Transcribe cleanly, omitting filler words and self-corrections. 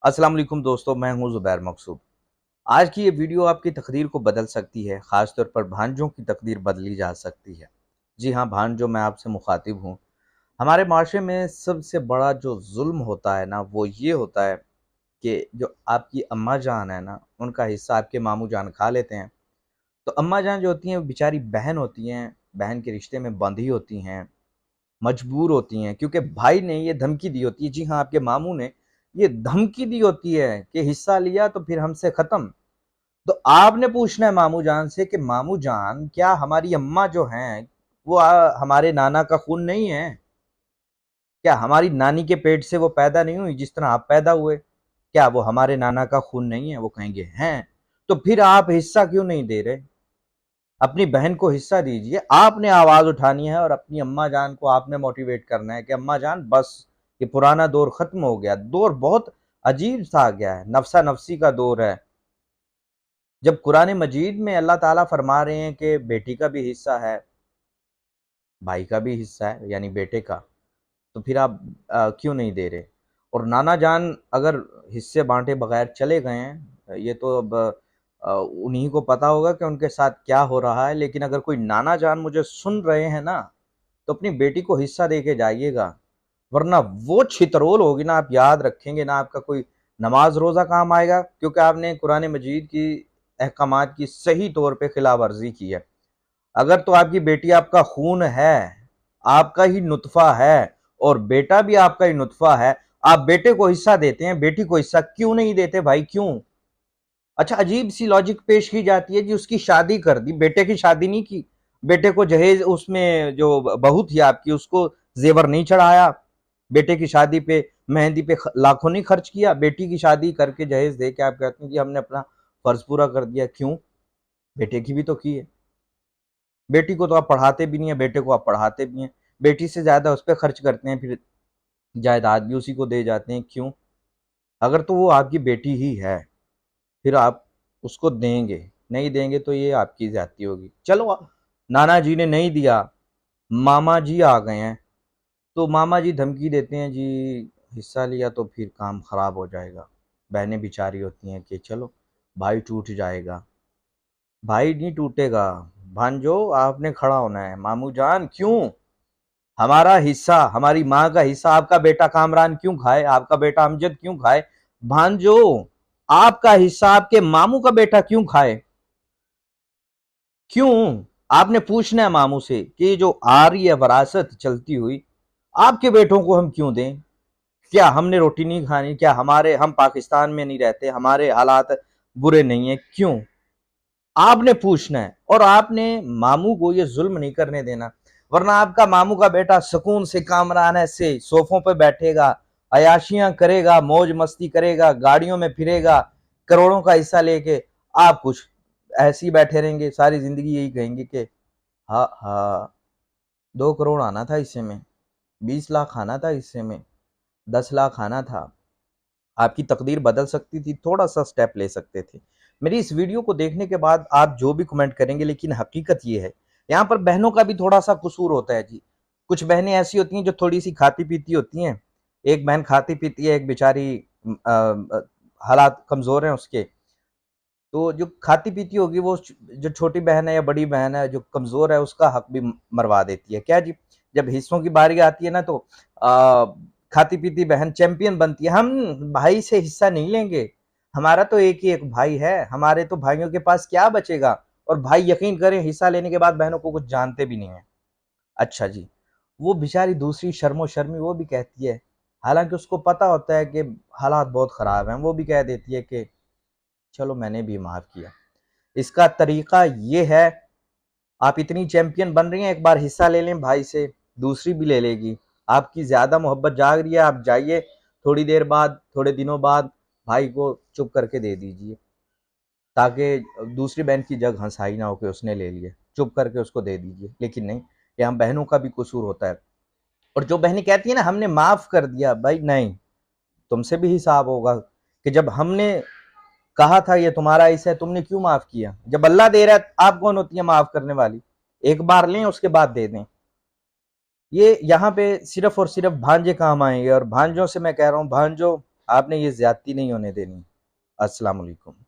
अस्सलाम वालेकुम दोस्तों, मैं हूं ज़ुबैर मकसूद। आज की ये वीडियो आपकी तकदीर को बदल सकती है, ख़ास तौर पर भांजों की तकदीर बदली जा सकती है। जी हाँ, भांजों, मैं आपसे मुखातिब हूँ। हमारे माशरे में सबसे बड़ा जो ज़ुल्म होता है ना, वो ये होता है कि जो आपकी अम्मा जान है ना, उनका हिस्सा आपके मामू जान खा लेते हैं। तो अम्मा जान जो होती हैं, वो बेचारी बहन होती हैं, बहन के रिश्ते में बंधी होती हैं, मजबूर होती हैं, क्योंकि भाई ने ये धमकी दी होती है, जी हाँ, आपके मामू ने ये धमकी दी होती है कि हिस्सा लिया तो फिर हमसे खत्म। तो आपने पूछना है मामू जान से कि मामू जान, क्या हमारी अम्मा जो हैं वो हमारे नाना का खून नहीं है? क्या हमारी नानी के पेट से वो पैदा नहीं हुई जिस तरह आप पैदा हुए? क्या वो हमारे नाना का खून नहीं है? वो कहेंगे हैं। तो फिर आप हिस्सा क्यों नहीं दे रहे? अपनी बहन को हिस्सा दीजिए। आपने आवाज उठानी है और अपनी अम्मा जान को आपने मोटिवेट करना है कि अम्मा जान, बस ये पुराना दौर खत्म हो गया। दौर बहुत अजीब सा आ गया है, नफसा नफसी का दौर है। जब कुरान मजीद में अल्लाह ताला फरमा रहे हैं कि बेटी का भी हिस्सा है, भाई का भी हिस्सा है, यानी बेटे का, तो फिर आप क्यों नहीं दे रहे? और नाना जान अगर हिस्से बांटे बगैर चले गए हैं, ये तो अब उन्हीं को पता होगा कि उनके साथ क्या हो रहा है। लेकिन अगर कोई नाना जान मुझे सुन रहे हैं ना, तो अपनी बेटी को हिस्सा दे के जाइएगा, वरना वो छितरोल होगी ना, आप याद रखेंगे ना, आपका कोई नमाज रोज़ा काम आएगा, क्योंकि आपने कुरान मजीद की अहकामात की सही तौर पे खिलाफ वर्जी की है। अगर तो आपकी बेटी आपका खून है, आपका ही नुतफा है, और बेटा भी आपका ही नुतफा है, आप बेटे को हिस्सा देते हैं, बेटी को हिस्सा क्यों नहीं देते भाई, क्यों? अच्छा, अजीब सी लॉजिक पेश की जाती है जी, उसकी शादी कर दी, बेटे की शादी नहीं की, बेटे को जहेज, उसमें जो बहू थी आपकी, उसको जेवर नहीं चढ़ाया, बेटे की शादी पे मेहंदी पे लाखों नहीं खर्च किया, बेटी की शादी करके जहेज दे के आप कहते हैं कि हमने अपना फर्ज पूरा कर दिया। क्यों? बेटे की भी तो की है। बेटी को तो आप पढ़ाते भी नहीं है, बेटे को आप पढ़ाते भी हैं, बेटी से ज्यादा उस पर खर्च करते हैं, फिर जायदाद भी उसी को दे जाते हैं। क्यों? अगर तो वो आपकी बेटी ही है, फिर आप उसको देंगे, नहीं देंगे तो ये आपकी ज्यादती होगी। चलो, नाना जी ने नहीं दिया, मामा जी आ गए हैं, तो मामा जी धमकी देते हैं जी, हिस्सा लिया तो फिर काम खराब हो जाएगा। बहनें बेचारी होती हैं कि चलो भाई टूट जाएगा। भाई नहीं टूटेगा, भांजो आपने खड़ा होना है। मामू जान क्यों? हमारा हिस्सा, हमारी माँ का हिस्सा आपका बेटा कामरान क्यों खाए, आपका बेटा अमजद क्यों खाए? भांजो, आपका हिस्सा आपके मामू का बेटा क्यों खाए? क्यों? आपने पूछना है मामू से कि जो आ रही है वरासत चलती हुई, आपके बेटों को हम क्यों दें? क्या हमने रोटी नहीं खानी? क्या हम पाकिस्तान में नहीं रहते? हमारे हालात बुरे नहीं है? क्यों? आपने पूछना है, और आपने मामू को ये जुल्म नहीं करने देना, वरना आपका मामू का बेटा सुकून से कामरान से सोफों पे बैठेगा, अयाशियां करेगा, मौज मस्ती करेगा, गाड़ियों में फिरेगा, करोड़ों का हिस्सा लेके। आप कुछ ऐसे ही बैठे रहेंगे सारी जिंदगी, यही कहेंगे कि हाँ हाँ, 2 करोड़ आना था हिस्से में, 20 लाख आना था हिस्से में, 10 लाख आना था। आपकी तकदीर बदल सकती थी, थोड़ा सा स्टेप ले सकते थे। मेरी इस वीडियो को देखने के बाद आप जो भी कमेंट करेंगे, लेकिन हकीकत ये है, यहाँ पर बहनों का भी थोड़ा सा कसूर होता है जी। कुछ बहनें ऐसी होती हैं जो थोड़ी सी खाती पीती होती हैं। एक बहन खाती पीती है, एक बेचारी हालात कमजोर हैं उसके, तो जो खाती पीती होगी वो जो छोटी बहन है या बड़ी बहन है जो कमजोर है, उसका हक भी मरवा देती है। क्या जी? जब हिस्सों की बारी आती है ना, तो आ, खाती पीती बहन चैंपियन बनती है, हम भाई से हिस्सा नहीं लेंगे, हमारा तो एक ही एक भाई है, हमारे तो भाइयों के पास क्या बचेगा। और भाई यकीन करें, हिस्सा लेने के बाद बहनों को कुछ जानते भी नहीं है। अच्छा जी, वो बेचारी दूसरी शर्मो शर्मी वो भी कहती है, हालांकि उसको पता होता है कि हालात बहुत खराब हैं, वो भी कह देती है कि चलो मैंने भी माफ किया। इसका तरीका ये है, आप इतनी चैंपियन बन रही हैं, एक बार हिस्सा ले लें भाई से, दूसरी भी ले लेगी। आपकी ज्यादा मोहब्बत जाग रही है, आप जाइए, थोड़ी देर बाद, थोड़े दिनों बाद भाई को चुप करके दे दीजिए, ताकि दूसरी बहन की जग हंसाई ना हो कि उसने ले लिए, चुप करके उसको दे दीजिए। लेकिन नहीं, यहाँ बहनों का भी कसूर होता है। और जो बहनें कहती है ना हमने माफ कर दिया, भाई नहीं, तुमसे भी हिसाब होगा कि जब हमने कहा था ये तुम्हारा हिस्सा है, तुमने क्यों माफ किया? जब अल्लाह दे रहा है, आप कौन होती है माफ करने वाली? एक बार लें, उसके बाद दे दें। ये यहाँ पे सिर्फ और सिर्फ भांजे काम आएंगे। और भांजों से मैं कह रहा हूँ, भांजो, آپ نے یہ زیادتی نہیں ہونے دینی۔ السلام علیکم۔